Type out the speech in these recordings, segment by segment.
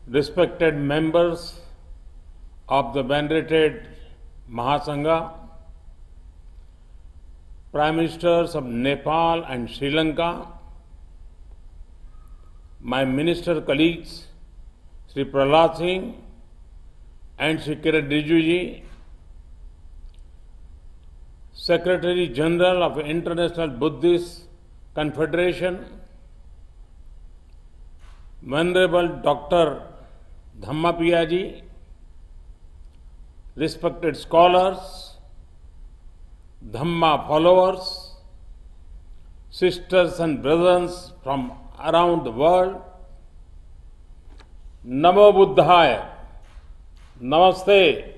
respected members of the venerated Mahasangha, Prime Ministers of Nepal and Sri Lanka, my minister colleagues, Sri Prahlad Singh and Sri Kiran Rijiju ji, Secretary General of International Buddhist Confederation, Venerable Dr. Dhammapiya ji, respected scholars, Dhamma followers, sisters and brothers from around the world, Namo Buddhaya, Namaste.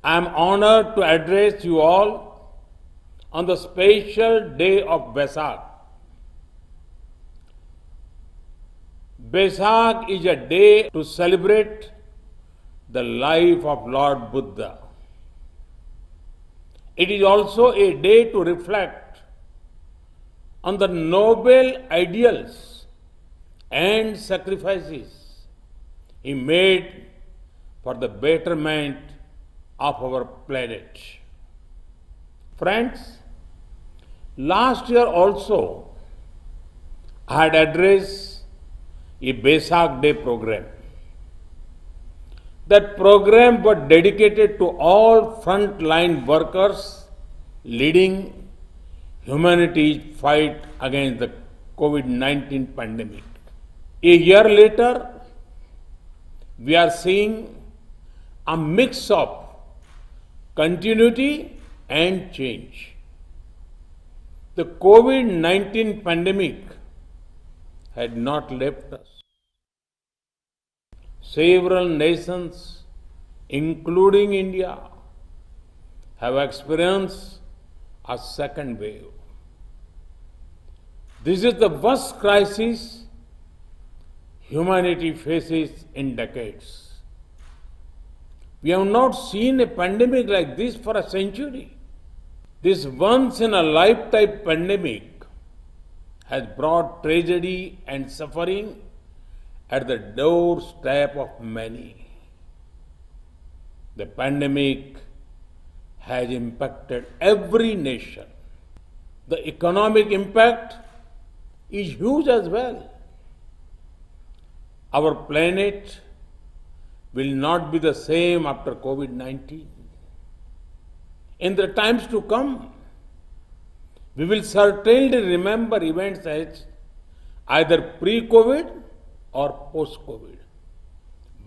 I am honored to address you all on the special day of Vesak. Vesak is a day to celebrate the life of Lord Buddha. It is also a day to reflect on the noble ideals and sacrifices he made for the betterment of our planet. Friends, last year also I had addressed a Vesak Day program. That program was dedicated to all frontline workers leading humanity's fight against the COVID-19 pandemic. A year later, we are seeing a mix of continuity and change. The COVID-19 pandemic had not left us. Several nations, including India, have experienced a second wave. This is the worst crisis humanity faces in decades. We have not seen a pandemic like this for a century. This once in a lifetime pandemic has brought tragedy and suffering at the doorstep of many. The pandemic has impacted every nation. The economic impact is huge as well. Our planet will not be the same after COVID-19. In the times to come, we will certainly remember events as either pre-COVID or post-COVID.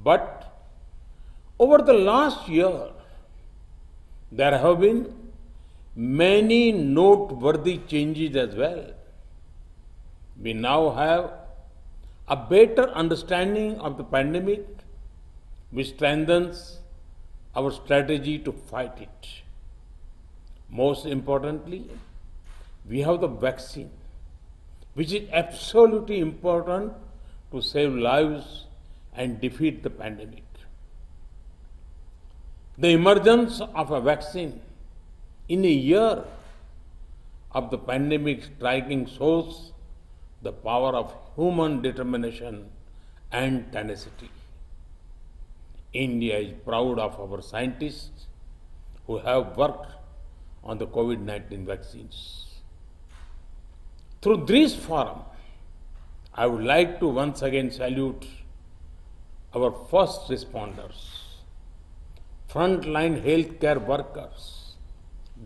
But over the last year, there have been many noteworthy changes as well. We now have a better understanding of the pandemic, which strengthens our strategy to fight it. Most importantly, we have the vaccine, which is absolutely important to save lives and defeat the pandemic. The emergence of a vaccine in a year of the pandemic striking shows the power of human determination and tenacity. India is proud of our scientists who have worked on the COVID-19 vaccines. Through this forum, I would like to once again salute our first responders, frontline healthcare workers,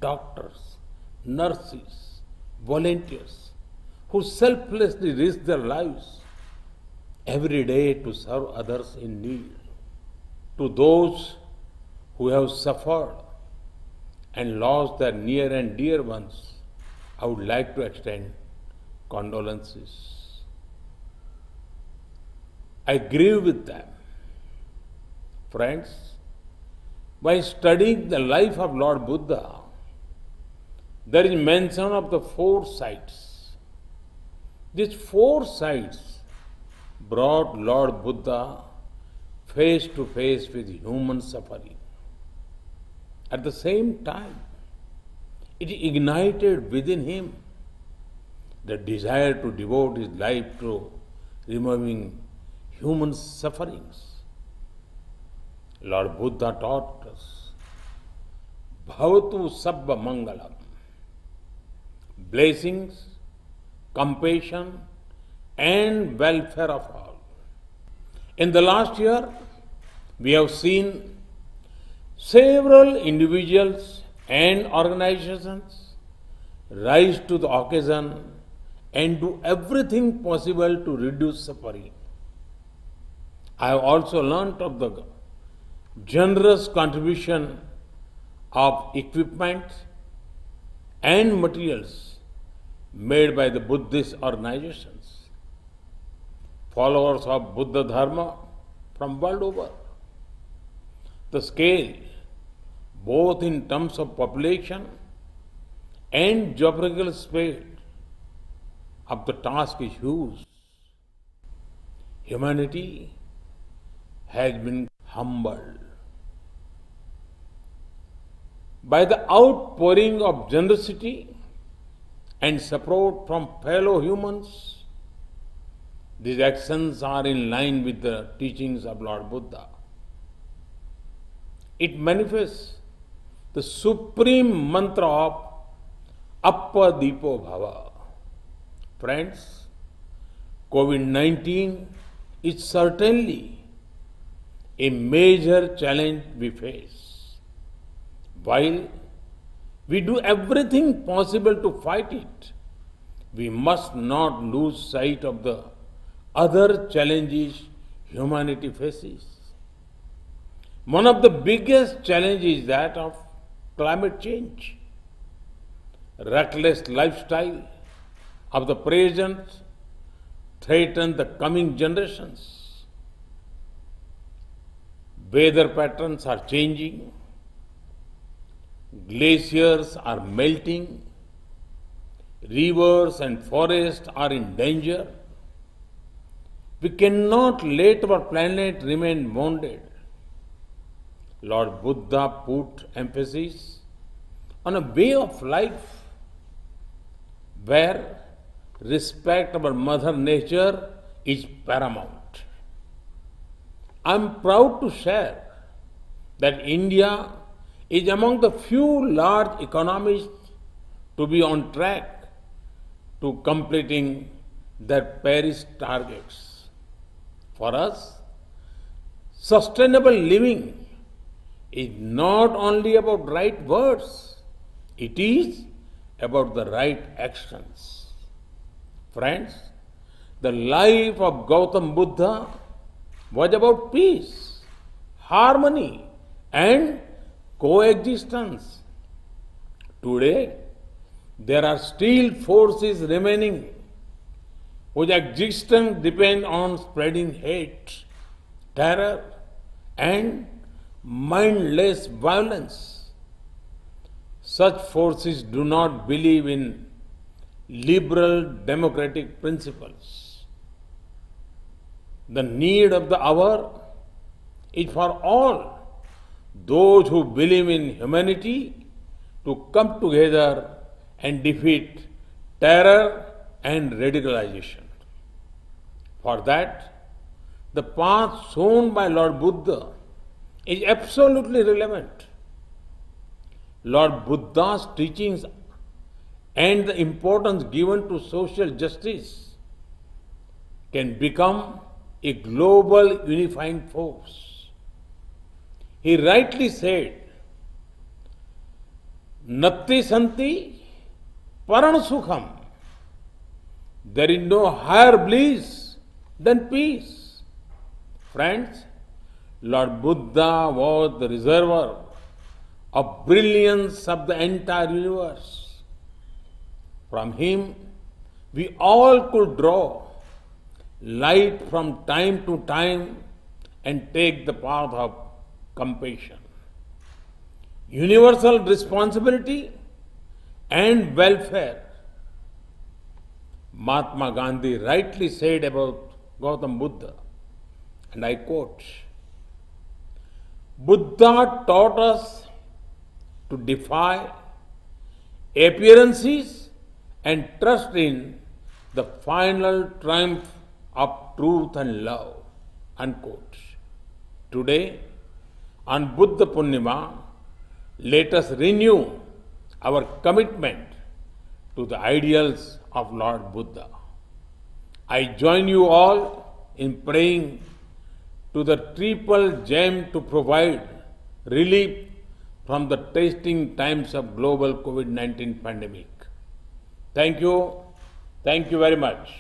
doctors, nurses, volunteers, who selflessly risk their lives every day to serve others in need. To those who have suffered and lost their near and dear ones, I would like to extend condolences. I grieve with them. Friends, by studying the life of Lord Buddha, there is mention of the four sides. These four sides brought Lord Buddha face to face with human suffering. At the same time, it ignited within him the desire to devote his life to removing human sufferings. Lord Buddha taught us, Bhavatu Sabba Mangalam. Blessings, compassion, and welfare of all. In the last year, we have seen several individuals and organizations rise to the occasion and do everything possible to reduce suffering. I have also learnt of the generous contribution of equipment and materials made by the Buddhist organizations, followers of Buddha Dharma from world over. The scale, both in terms of population and geographical space, of the task is huge. Humanity has been humbled by the outpouring of generosity and support from fellow humans. These actions are in line with the teachings of Lord Buddha. It manifests the supreme mantra of Appadipo Bhava. Friends, COVID-19 is certainly a major challenge we face. While we do everything possible to fight it, we must not lose sight of the other challenges humanity faces. One of the biggest challenges is that of climate change. Reckless lifestyle of the present threaten the coming generations. Weather patterns are changing. Glaciers are melting. Rivers and forests are in danger. We cannot let our planet remain wounded. Lord Buddha put emphasis on a way of life where respect for Mother Nature is paramount. I am proud to share that India is among the few large economies to be on track to completing their Paris targets. For us, sustainable living is not only about right words, it is about the right actions. Friends, the life of Gautam Buddha was about peace, harmony, and coexistence. Today, there are still forces remaining whose existence depend on spreading hate, terror, and mindless violence. Such forces do not believe in liberal democratic principles. The need of the hour is for all those who believe in humanity to come together and defeat terror and radicalization. For that, the path shown by Lord Buddha is absolutely relevant. Lord Buddha's teachings and the importance given to social justice can become a global unifying force. He rightly said, Natti Santi Paran Sukham. There is no higher bliss than peace. Friends, Lord Buddha was the reservoir of brilliance of the entire universe. From him, we all could draw light from time to time and take the path of compassion. Universal responsibility and welfare. Mahatma Gandhi rightly said about Gautam Buddha, and I quote, Buddha taught us to defy appearances and trust in the final triumph of truth and love. Unquote. Today, on Buddha Purnima, let us renew our commitment to the ideals of Lord Buddha. I join you all in praying to the triple gem to provide relief from the testing times of global COVID-19 pandemic. Thank you. Thank you very much.